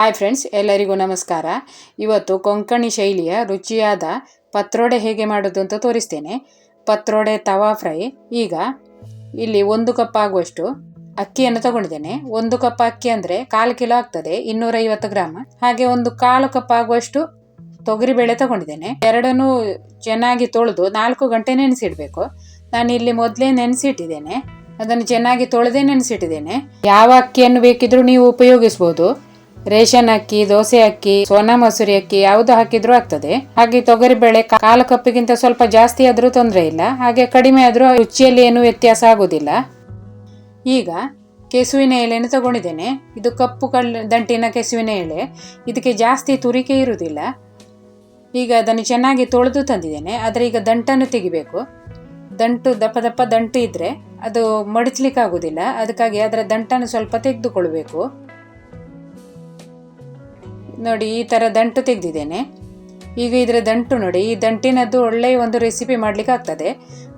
Hi friends, ಎಲ್ಲರಿಗೂ ನಮಸ್ಕಾರ. ಇವತ್ತು ಕೊಂಕಣಿ ಶೈಲಿಯ ರುಚಿಯಾದ ಪತ್ರೊಡೆ ಹೇಗೆ ಮಾಡೋದು ಅಂತ ತೋರಿಸ್ತೇನೆ. ಪತ್ರೊಡೆ ತವಾ ಫ್ರೈ. ಈಗ ಇಲ್ಲಿ 1 ಕಪ್ ಆಗುವಷ್ಟು ಅಕ್ಕಿಯನ್ನು ತಗೊಂಡಿದ್ದೇನೆ. 1 ಕಪ್ ಅಕ್ಕಿ ಅಂದರೆ 1/4 ಕಿಲೋ ಆಗ್ತದೆ, 250 ಗ್ರಾಮ್. ಹಾಗೆ 1/4 ಕಪ್ ಆಗುವಷ್ಟು ತೊಗರಿಬೇಳೆ ತಗೊಂಡಿದ್ದೇನೆ. ಎರಡನ್ನೂ ಚೆನ್ನಾಗಿ ತೊಳೆದು 4 ಗಂಟೆ ನೆನೆಸಿಡಬೇಕು. ನಾನು ಇಲ್ಲಿ ಮೊದಲೇ ನೆನೆಸಿಟ್ಟಿದ್ದೇನೆ. ಅದನ್ನು ಚೆನ್ನಾಗಿ ತೊಳೆದೇ ನೆನೆಸಿಟ್ಟಿದ್ದೇನೆ. ಯಾವ ಅಕ್ಕಿಯನ್ನು ಬೇಕಿದ್ರೂ ನೀವು ಉಪಯೋಗಿಸ್ಬೋದು. ರೇಷನ್ ಅಕ್ಕಿ, ದೋಸೆ ಅಕ್ಕಿ, ಸೋನಾ ಮಸೂರಿ ಅಕ್ಕಿ ಯಾವುದು ಹಾಕಿದ್ರೂ ಆಗ್ತದೆ. ಹಾಗೆ ತೊಗರಿಬೇಳೆ 1/4 ಕಪ್ಪಿಗಿಂತ ಸ್ವಲ್ಪ ಜಾಸ್ತಿ ಆದ್ರೂ ತೊಂದರೆ ಇಲ್ಲ, ಹಾಗೆ ಕಡಿಮೆ ಆದ್ರೂ ರುಚಿಯಲ್ಲಿ ಏನು ವ್ಯತ್ಯಾಸ ಆಗೋದಿಲ್ಲ. ಈಗ ಕೆಸುವಿನ ಎಲೆಯನ್ನು ತಗೊಂಡಿದ್ದೇನೆ. ಇದು ಕಪ್ಪು ದಂಟಿನ ಕೆಸುವಿನ ಎಲೆ. ಇದಕ್ಕೆ ಜಾಸ್ತಿ ತುರಿಕೆ ಇರುವುದಿಲ್ಲ. ಈಗ ಅದನ್ನು ಚೆನ್ನಾಗಿ ತೊಳೆದು ತಂದಿದ್ದೇನೆ. ಆದರೆ ಈಗ ದಂಟನ್ನು ತೆಗಿಬೇಕು. ದಂಟು ದಪ್ಪ ದಪ್ಪ ದಂಟು ಇದ್ರೆ ಅದು ಮಡಿಸ್ಲಿಕ್ಕೆ ಆಗುದಿಲ್ಲ. ಅದಕ್ಕಾಗಿ ಅದರ ದಂಟನ್ನು ಸ್ವಲ್ಪ ತೆಗೆದುಕೊಳ್ಬೇಕು. ನೋಡಿ, ಈ ಥರ ದಂಟು ತೆಗೆದಿದ್ದೇನೆ. ಈಗ ಇದರ ದಂಟು ನೋಡಿ, ಈ ದಂಟಿನದ್ದು ಒಳ್ಳೆಯ ಒಂದು ರೆಸಿಪಿ ಮಾಡಲಿಕ್ಕೆ ಆಗ್ತದೆ.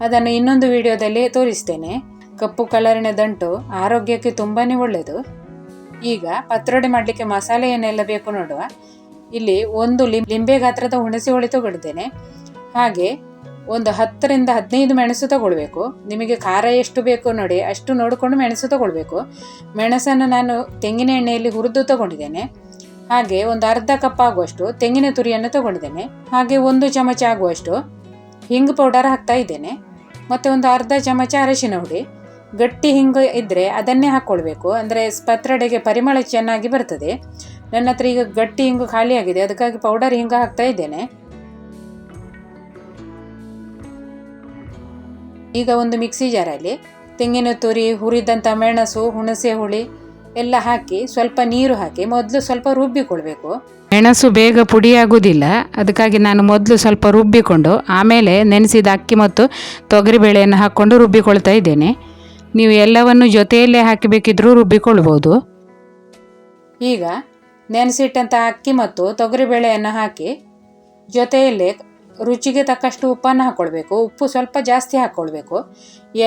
ಅದನ್ನು ಇನ್ನೊಂದು ವಿಡಿಯೋದಲ್ಲಿ ತೋರಿಸ್ತೇನೆ. ಕಪ್ಪು ಕಲರಿನ ದಂಟು ಆರೋಗ್ಯಕ್ಕೆ ತುಂಬಾ ಒಳ್ಳೆಯದು. ಈಗ ಪತ್ರೊಡೆ ಮಾಡಲಿಕ್ಕೆ ಮಸಾಲೆ ಏನೆಲ್ಲ ಬೇಕು ನೋಡುವ. ಇಲ್ಲಿ 1 ಲಿಂಬೆ ಗಾತ್ರದ ಹುಣಸೆ ಹುಳಿ ತಗೊಳ್ತೇನೆ. ಹಾಗೆ ಒಂದು 10 ರಿಂದ 15 ಮೆಣಸು ತಗೊಳ್ಬೇಕು. ನಿಮಗೆ ಖಾರ ಎಷ್ಟು ಬೇಕು ನೋಡಿ ಅಷ್ಟು ನೋಡಿಕೊಂಡು ಮೆಣಸು ತಗೊಳ್ಬೇಕು. ಮೆಣಸನ್ನು ನಾನು ತೆಂಗಿನ ಎಣ್ಣೆಯಲ್ಲಿ ಹುರಿದು ತಗೊಂಡಿದ್ದೇನೆ. ಹಾಗೆ ಒಂದು ಅರ್ಧ ಕಪ್ ಆಗುವಷ್ಟು ತೆಂಗಿನ ತುರಿಯನ್ನು ತಗೊಂಡಿದ್ದೇನೆ. ಹಾಗೆ 1 ಚಮಚ ಆಗುವಷ್ಟು ಹಿಂಗು ಪೌಡರ್ ಹಾಕ್ತಾ ಇದ್ದೇನೆ. ಮತ್ತು ಒಂದು ಅರ್ಧ ಚಮಚ ಅರಶಿನ ಹುಡಿ. ಗಟ್ಟಿ ಹಿಂಗು ಇದ್ದರೆ ಅದನ್ನೇ ಹಾಕ್ಕೊಳ್ಬೇಕು, ಅಂದರೆ ಪತ್ರೊಡೆಗೆ ಪರಿಮಳ ಚೆನ್ನಾಗಿ ಬರ್ತದೆ. ನನ್ನ ಹತ್ರ ಈಗ ಗಟ್ಟಿ ಹಿಂಗು ಖಾಲಿ ಆಗಿದೆ, ಅದಕ್ಕಾಗಿ ಪೌಡರ್ ಹಿಂಗು ಹಾಕ್ತಾ ಇದ್ದೇನೆ. ಈಗ ಒಂದು ಮಿಕ್ಸಿ ಜಾರಲ್ಲಿ ತೆಂಗಿನ ತುರಿ, ಹುರಿದಂಥ ಮೆಣಸು, ಹುಣಸೆ ಹುಳಿ ಎಲ್ಲ ಹಾಕಿ ಸ್ವಲ್ಪ ನೀರು ಹಾಕಿ ಮೊದಲು ಸ್ವಲ್ಪ ರುಬ್ಬಿಕೊಳ್ಬೇಕು. ಮೆಣಸು ಬೇಗ ಪುಡಿಯಾಗುವುದಿಲ್ಲ, ಅದಕ್ಕಾಗಿ ನಾನು ಮೊದಲು ಸ್ವಲ್ಪ ರುಬ್ಬಿಕೊಂಡು ಆಮೇಲೆ ನೆನೆಸಿದ ಅಕ್ಕಿ ಮತ್ತು ತೊಗರಿಬೇಳೆಯನ್ನು ಹಾಕ್ಕೊಂಡು ರುಬ್ಬಿಕೊಳ್ತಾ ಇದ್ದೇನೆ. ನೀವು ಎಲ್ಲವನ್ನು ಜೊತೆಯಲ್ಲೇ ಹಾಕಿಬೇಕಿದ್ರೂ ರುಬ್ಬಿಕೊಳ್ಬೋದು. ಈಗ ನೆನೆಸಿಟ್ಟಂಥ ಅಕ್ಕಿ ಮತ್ತು ತೊಗರಿಬೇಳೆಯನ್ನು ಹಾಕಿ ಜೊತೆಯಲ್ಲೇ ರುಚಿಗೆ ತಕ್ಕಷ್ಟು ಉಪ್ಪನ್ನು ಹಾಕ್ಕೊಳ್ಬೇಕು. ಉಪ್ಪು ಸ್ವಲ್ಪ ಜಾಸ್ತಿ ಹಾಕ್ಕೊಳ್ಬೇಕು.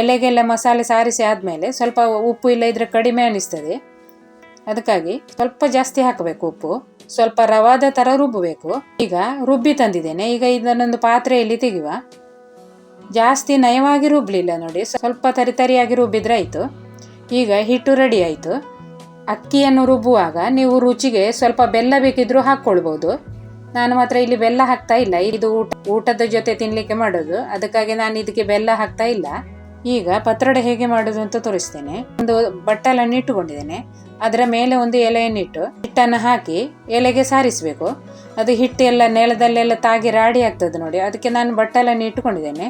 ಎಲೆಗೆಲ್ಲ ಮಸಾಲೆ ಸಾರಿಸಿ ಆದಮೇಲೆ ಸ್ವಲ್ಪ ಉಪ್ಪು ಇಲ್ಲ ಇದ್ರೆ ಕಡಿಮೆ ಅನಿಸ್ತದೆ, ಅದಕ್ಕಾಗಿ ಸ್ವಲ್ಪ ಜಾಸ್ತಿ ಹಾಕಬೇಕು ಉಪ್ಪು. ಸ್ವಲ್ಪ ರವಾದ ಥರ ರುಬ್ಬಬೇಕು. ಈಗ ರುಬ್ಬಿ ತಂದಿದ್ದೇನೆ. ಈಗ ಇದನ್ನೊಂದು ಪಾತ್ರೆಯಲ್ಲಿ ತೆಗೆಯುವ. ಜಾಸ್ತಿ ನಯವಾಗಿ ರುಬ್ಬಲಿಲ್ಲ ನೋಡಿ, ಸ್ವಲ್ಪ ತರಿತರಿಯಾಗಿ ರುಬ್ಬಿದ್ರೆ ಆಯಿತು. ಈಗ ಹಿಟ್ಟು ರೆಡಿ ಆಯಿತು. ಅಕ್ಕಿಯನ್ನು ರುಬ್ಬುವಾಗ ನೀವು ರುಚಿಗೆ ಸ್ವಲ್ಪ ಬೆಲ್ಲ ಬೇಕಿದ್ರೂ ಹಾಕ್ಕೊಳ್ಬೋದು. ನಾನು ಮಾತ್ರ ಇಲ್ಲಿ ಬೆಲ್ಲ ಹಾಕ್ತಾ ಇಲ್ಲ. ಇದು ಊಟದ ಜೊತೆ ತಿನ್ನಲಿಕ್ಕೆ ಮಾಡೋದು, ಅದಕ್ಕಾಗಿ ನಾನು ಇದಕ್ಕೆ ಬೆಲ್ಲ ಹಾಕ್ತಾ ಇಲ್ಲ. ಈಗ ಪತ್ರೊಡೆ ಹೇಗೆ ಮಾಡೋದು ಅಂತ ತೋರಿಸ್ತೇನೆ. ಒಂದು ಬಟ್ಟಲನ್ನು ಇಟ್ಟುಕೊಂಡಿದ್ದೇನೆ. ಅದರ ಮೇಲೆ ಒಂದು ಎಲೆಯನ್ನಿಟ್ಟು ಹಿಟ್ಟನ್ನು ಹಾಕಿ ಎಲೆಗೆ ಸಾರಿಸಬೇಕು. ಅದು ಹಿಟ್ಟು ಎಲ್ಲ ನೆಲದಲ್ಲೆಲ್ಲ ತಾಗಿ ರಾಡಿ ಆಗ್ತದೆ ನೋಡಿ, ಅದಕ್ಕೆ ನಾನು ಬಟ್ಟಲನ್ನು ಇಟ್ಟುಕೊಂಡಿದ್ದೇನೆ.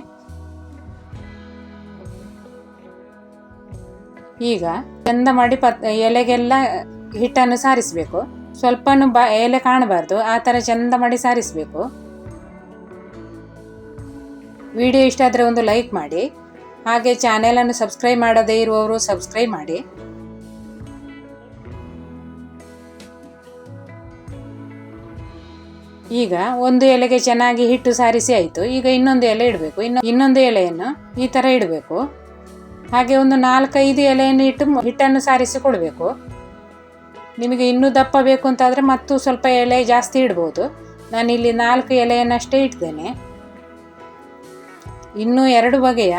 ಈಗ ಚಂದ ಮಾಡಿ ಎಲೆಗೆಲ್ಲ ಹಿಟ್ಟನ್ನು ಸಾರಿಸಬೇಕು. ಸ್ವಲ್ಪನೂ ಎಲೆ ಕಾಣಬಾರ್ದು, ಆ ಥರ ಚಂದ ಮಾಡಿ ಸಾರಿಸಬೇಕು. ವಿಡಿಯೋ ಇಷ್ಟ ಆದರೆ ಒಂದು ಲೈಕ್ ಮಾಡಿ. ಹಾಗೆ ಚಾನೆಲನ್ನು ಸಬ್ಸ್ಕ್ರೈಬ್ ಮಾಡದೇ ಇರುವವರು ಸಬ್ಸ್ಕ್ರೈಬ್ ಮಾಡಿ. ಈಗ ಒಂದು ಎಲೆಗೆ ಚೆನ್ನಾಗಿ ಹಿಟ್ಟು ಸಾರಿಸಿ ಆಯಿತು. ಈಗ ಇನ್ನೊಂದು ಎಲೆ ಇಡಬೇಕು. ಇನ್ನೊಂದು ಎಲೆಯನ್ನು ಈ ಥರ ಇಡಬೇಕು. ಹಾಗೆ ಒಂದು 4-5 ಎಲೆಯನ್ನು ಇಟ್ಟು ಹಿಟ್ಟನ್ನು ಸಾರಿಸಿ ಕೊಡಬೇಕು. ನಿಮಗೆ ಇನ್ನೂ ದಪ್ಪ ಬೇಕು ಅಂತಾದರೆ ಮತ್ತು ಸ್ವಲ್ಪ ಎಲೆ ಜಾಸ್ತಿ ಇಡ್ಬೋದು. ನಾನಿಲ್ಲಿ 4 ಎಲೆಯನ್ನಷ್ಟೇ ಇಡ್ತೇನೆ. ಇನ್ನೂ 2 ಬಗೆಯ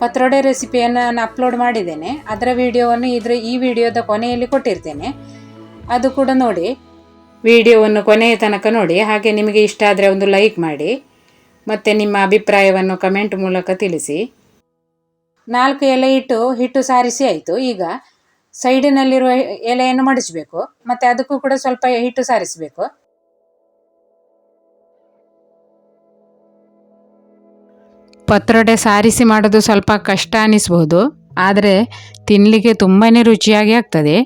ಪತ್ರೊಡೆ ರೆಸಿಪಿಯನ್ನು ನಾನು ಅಪ್ಲೋಡ್ ಮಾಡಿದ್ದೇನೆ. ಅದರ ವಿಡಿಯೋವನ್ನು ಈ ವಿಡಿಯೋದ ಕೊನೆಯಲ್ಲಿ ಕೊಟ್ಟಿರ್ತೇನೆ, ಅದು ಕೂಡ ನೋಡಿ. ವಿಡಿಯೋವನ್ನು ಕೊನೆಯ ತನಕ ನೋಡಿ. ಹಾಗೆ ನಿಮಗೆ ಇಷ್ಟ ಆದರೆ ಒಂದು ಲೈಕ್ ಮಾಡಿ, ಮತ್ತು ನಿಮ್ಮ ಅಭಿಪ್ರಾಯವನ್ನು ಕಮೆಂಟ್ ಮೂಲಕ ತಿಳಿಸಿ. 4 ಎಲೆ ಇಟ್ಟು ಹಿಟ್ಟು ಸಾರಿಸಿ ಆಯಿತು. ಈಗ ಸೈಡಿನಲ್ಲಿರುವ ಎಲೆಯನ್ನು ಮಡಿಸಬೇಕು, ಮತ್ತು ಅದಕ್ಕೂ ಕೂಡ ಸ್ವಲ್ಪ ಹಿಟ್ಟು ಸಾರಿಸಬೇಕು. ಪತ್ರೊಡೆ ಸಾರಿಸಿ ಮಾಡೋದು ಸ್ವಲ್ಪ ಕಷ್ಟ ಅನ್ನಿಸ್ಬೋದು, ಆದರೆ ತಿನ್ನಲಿಕ್ಕೆ ತುಂಬಾ ರುಚಿಯಾಗಿ ಆಗ್ತದೆ.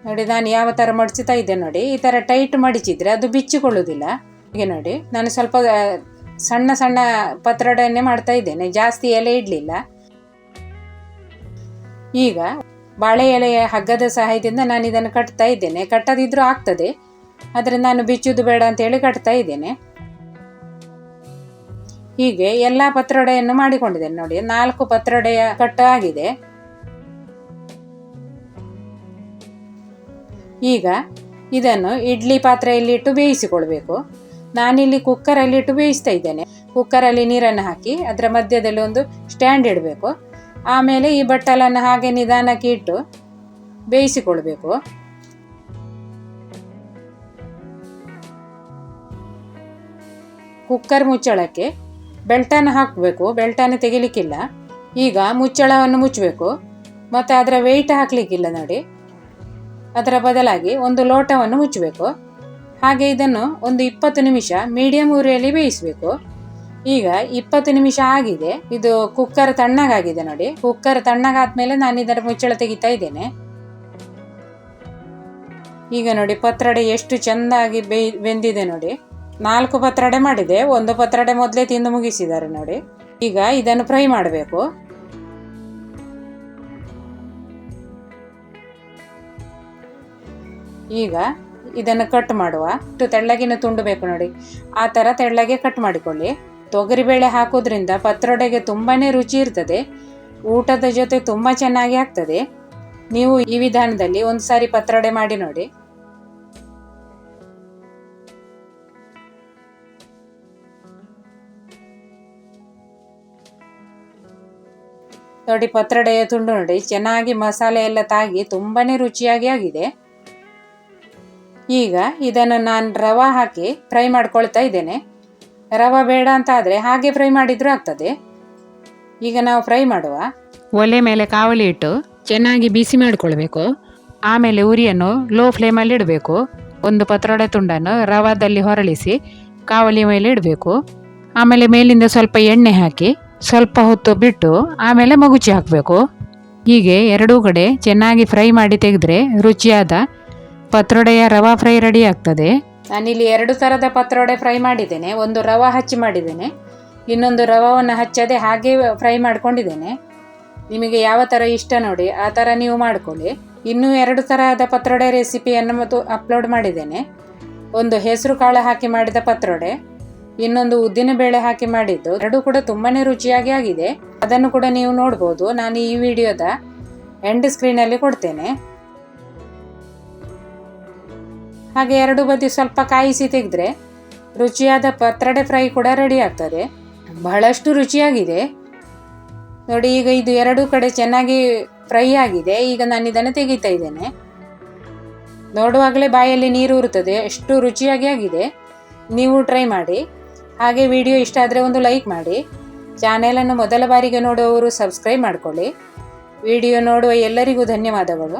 ನೋಡಿ, ನಾನು ಯಾವ ಥರ ಮಡಿಸ್ತಾ ಇದ್ದೆ ನೋಡಿ. ಈ ಥರ ಟೈಟ್ ಮಡಿಚಿದ್ರೆ ಅದು ಬಿಚ್ಚಿಕೊಳ್ಳುವುದಿಲ್ಲ. ಹೀಗೆ ನೋಡಿ, ನಾನು ಸ್ವಲ್ಪ ಸಣ್ಣ ಸಣ್ಣ ಪತ್ರೊಡೆಯನ್ನೇ ಮಾಡ್ತಾ ಇದ್ದೇನೆ, ಜಾಸ್ತಿ ಎಲೆ ಇಡಲಿಲ್ಲ. ಈಗ ಬಾಳೆ ಎಲೆಯ ಹಗ್ಗದ ಸಹಾಯದಿಂದ ನಾನು ಇದನ್ನು ಕಟ್ತಾ ಇದ್ದೇನೆ. ಕಟ್ಟದಿದ್ರೂ ಆಗ್ತದೆ, ಆದರೆ ನಾನು ಬಿಚ್ಚುವುದು ಬೇಡ ಅಂತೇಳಿ ಕಟ್ತಾ ಇದ್ದೇನೆ. ಹೀಗೆ ಎಲ್ಲ ಪತ್ರೊಡೆಯನ್ನು ಮಾಡಿಕೊಂಡಿದ್ದೇನೆ ನೋಡಿ. 4 ಪತ್ರೊಡೆಯ ಕಟ್ಟು ಆಗಿದೆ. ಈಗ ಇದನ್ನು ಇಡ್ಲಿ ಪಾತ್ರೆಯಲ್ಲಿಟ್ಟು ಬೇಯಿಸಿಕೊಳ್ಬೇಕು. ನಾನಿಲ್ಲಿ ಕುಕ್ಕರಲ್ಲಿಟ್ಟು ಬೇಯಿಸ್ತಾ ಇದ್ದೇನೆ. ಕುಕ್ಕರಲ್ಲಿ ನೀರನ್ನು ಹಾಕಿ ಅದರ ಮಧ್ಯದಲ್ಲಿ ಒಂದು ಸ್ಟ್ಯಾಂಡ್ ಇಡಬೇಕು. ಆಮೇಲೆ ಈ ಬಟ್ಟಲನ್ನು ಹಾಗೆ ನಿಧಾನಕ್ಕೆ ಇಟ್ಟು ಬೇಯಿಸಿಕೊಳ್ಬೇಕು. ಕುಕ್ಕರ್ ಮುಚ್ಚಳಕ್ಕೆ ಬೆಲ್ಟನ್ನು ಹಾಕಬೇಕು. ಬೆಲ್ಟನ್ನು ತೆಗಿಲಿಕ್ಕಿಲ್ಲ. ಈಗ ಮುಚ್ಚಳವನ್ನು ಮುಚ್ಚಬೇಕು. ಮತ್ತು ಅದರ ವೆಯ್ಟ್ ಹಾಕಲಿಕ್ಕಿಲ್ಲ ನೋಡಿ. ಅದರ ಬದಲಾಗಿ ಒಂದು ಲೋಟವನ್ನು ಮುಚ್ಚಬೇಕು. ಹಾಗೆ ಇದನ್ನು ಒಂದು 20 ನಿಮಿಷ ಮೀಡಿಯಂ ಉರಿಯಲ್ಲಿ ಬೇಯಿಸಬೇಕು. ಈಗ 20 ನಿಮಿಷ ಆಗಿದೆ. ಇದು ಕುಕ್ಕರ್ ತಣ್ಣಗಾಗಿದೆ ನೋಡಿ. ಕುಕ್ಕರ್ ತಣ್ಣಗಾದ್ಮೇಲೆ ನಾನು ಇದರ ಮುಚ್ಚಳ ತೆಗಿತಾ ಇದ್ದೇನೆ. ಈಗ ನೋಡಿ ಪತ್ರೊಡೆ ಎಷ್ಟು ಚೆಂದಾಗಿ ಬೆಂದಿದೆ ನೋಡಿ. 4 ಪತ್ರೊಡೆ ಮಾಡಿದೆ. 1 ಪತ್ರೊಡೆ ಮೊದಲೇ ತಿಂದು ಮುಗಿಸಿದ್ದಾರೆ ನೋಡಿ. ಈಗ ಇದನ್ನು ಫ್ರೈ ಮಾಡಬೇಕು. ಈಗ ಇದನ್ನು ಕಟ್ ಮಾಡುವ. ಇಷ್ಟು ತೆಳ್ಳಗಿನ ತುಂಡು ಬೇಕು ನೋಡಿ. ಆ ಥರ ತೆಳ್ಳಗೆ ಕಟ್ ಮಾಡಿಕೊಳ್ಳಿ. ತೊಗರಿಬೇಳೆ ಹಾಕೋದ್ರಿಂದ ಪತ್ರೊಡೆಗೆ ತುಂಬಾ ರುಚಿ ಇರ್ತದೆ. ಊಟದ ಜೊತೆ ತುಂಬ ಚೆನ್ನಾಗಿ ಆಗ್ತದೆ. ನೀವು ಈ ವಿಧಾನದಲ್ಲಿ ಒಂದು ಸಾರಿ ಪತ್ರೊಡೆ ಮಾಡಿ ನೋಡಿ. ನೋಡಿ ಪತ್ರೊಡೆಯ ತುಂಡು ನೋಡಿ ಚೆನ್ನಾಗಿ ಮಸಾಲೆ ಎಲ್ಲ ತಾಗಿ ತುಂಬಾ ರುಚಿಯಾಗಿ ಆಗಿದೆ. ಈಗ ಇದನ್ನು ನಾನು ರವೆ ಹಾಕಿ ಫ್ರೈ ಮಾಡ್ಕೊಳ್ತಾ ಇದ್ದೇನೆ. ರವೆ ಬೇಡ ಅಂತ ಆದರೆ ಹಾಗೆ ಫ್ರೈ ಮಾಡಿದರೂ ಆಗ್ತದೆ. ಈಗ ನಾವು ಫ್ರೈ ಮಾಡುವ. ಒಲೆ ಮೇಲೆ ಕಾವಲಿ ಇಟ್ಟು ಚೆನ್ನಾಗಿ ಬಿಸಿ ಮಾಡಿಕೊಳ್ಬೇಕು. ಆಮೇಲೆ ಉರಿಯನ್ನು ಲೋ ಫ್ಲೇಮಲ್ಲಿ ಇಡಬೇಕು. ಒಂದು ಪತ್ರೊಡೆ ತುಂಡನ್ನು ರವಾದಲ್ಲಿ ಹೊರಳಿಸಿ ಕಾವಲಿ ಮೇಲೆ ಇಡಬೇಕು. ಆಮೇಲೆ ಮೇಲಿಂದ ಸ್ವಲ್ಪ ಎಣ್ಣೆ ಹಾಕಿ ಸ್ವಲ್ಪ ಹೊತ್ತು ಬಿಟ್ಟು ಆಮೇಲೆ ಮಗುಚಿ ಹಾಕಬೇಕು. ಹೀಗೆ ಎರಡೂ ಕಡೆ ಚೆನ್ನಾಗಿ ಫ್ರೈ ಮಾಡಿ ತೆಗೆದ್ರೆ ರುಚಿಯಾದ ಪತ್ರೊಡೆಯ ರವಾ ಫ್ರೈ ರೆಡಿ ಆಗ್ತದೆ. ನಾನಿಲ್ಲಿ 2 ಥರದ ಪತ್ರೊಡೆ ಫ್ರೈ ಮಾಡಿದ್ದೇನೆ. ಒಂದು ರವಾ ಹಚ್ಚಿ ಮಾಡಿದ್ದೇನೆ, ಇನ್ನೊಂದು ರವಾವನ್ನು ಹಚ್ಚದೆ ಹಾಗೆ ಫ್ರೈ ಮಾಡ್ಕೊಂಡಿದ್ದೇನೆ. ನಿಮಗೆ ಯಾವ ಥರ ಇಷ್ಟ ನೋಡಿ ಆ ಥರ ನೀವು ಮಾಡ್ಕೊಳ್ಳಿ. ಇನ್ನೂ 2 ಥರದ ಪತ್ರೊಡೆ ರೆಸಿಪಿಯನ್ನು ಮತ್ತು ಅಪ್ಲೋಡ್ ಮಾಡಿದ್ದೇನೆ. ಒಂದು ಹೆಸರು ಕಾಳು ಹಾಕಿ ಮಾಡಿದ ಪತ್ರೊಡೆ, ಇನ್ನೊಂದು ಉದ್ದಿನಬೇಳೆ ಹಾಕಿ ಮಾಡಿದ್ದು. ಎರಡೂ ಕೂಡ ತುಂಬಾ ರುಚಿಯಾಗಿ ಆಗಿದೆ. ಅದನ್ನು ಕೂಡ ನೀವು ನೋಡ್ಬೋದು. ನಾನು ಈ ವಿಡಿಯೋದ ಎಂಡ್ ಸ್ಕ್ರೀನಲ್ಲಿ ಕೊಡ್ತೇನೆ. ಹಾಗೆ 2 ಬದಿ ಸ್ವಲ್ಪ ಕಾಯಿಸಿ ತೆಗೆದ್ರೆ ರುಚಿಯಾದ ಪತ್ರೊಡೆ ಫ್ರೈ ಕೂಡ ರೆಡಿ ಆಗ್ತದೆ. ಬಹಳಷ್ಟು ರುಚಿಯಾಗಿದೆ ನೋಡಿ. ಈಗ ಇದು 2 ಕಡೆ ಚೆನ್ನಾಗಿ ಫ್ರೈ ಆಗಿದೆ. ಈಗ ನಾನು ಇದನ್ನು ತೆಗಿತಾ ಇದ್ದೇನೆ. ನೋಡುವಾಗಲೇ ಬಾಯಲ್ಲಿ ನೀರು ಉರುತ್ತದೆ, ಎಷ್ಟು ರುಚಿಯಾಗಿ ಆಗಿದೆ. ನೀವು ಟ್ರೈ ಮಾಡಿ. ಹಾಗೆ ವಿಡಿಯೋ ಇಷ್ಟ ಆದರೆ ಒಂದು ಲೈಕ್ ಮಾಡಿ. ಚಾನೆಲನ್ನು ಮೊದಲ ಬಾರಿಗೆ ನೋಡುವವರು ಸಬ್ಸ್ಕ್ರೈಬ್ ಮಾಡಿಕೊಳ್ಳಿ. ವಿಡಿಯೋ ನೋಡುವ ಎಲ್ಲರಿಗೂ ಧನ್ಯವಾದಗಳು.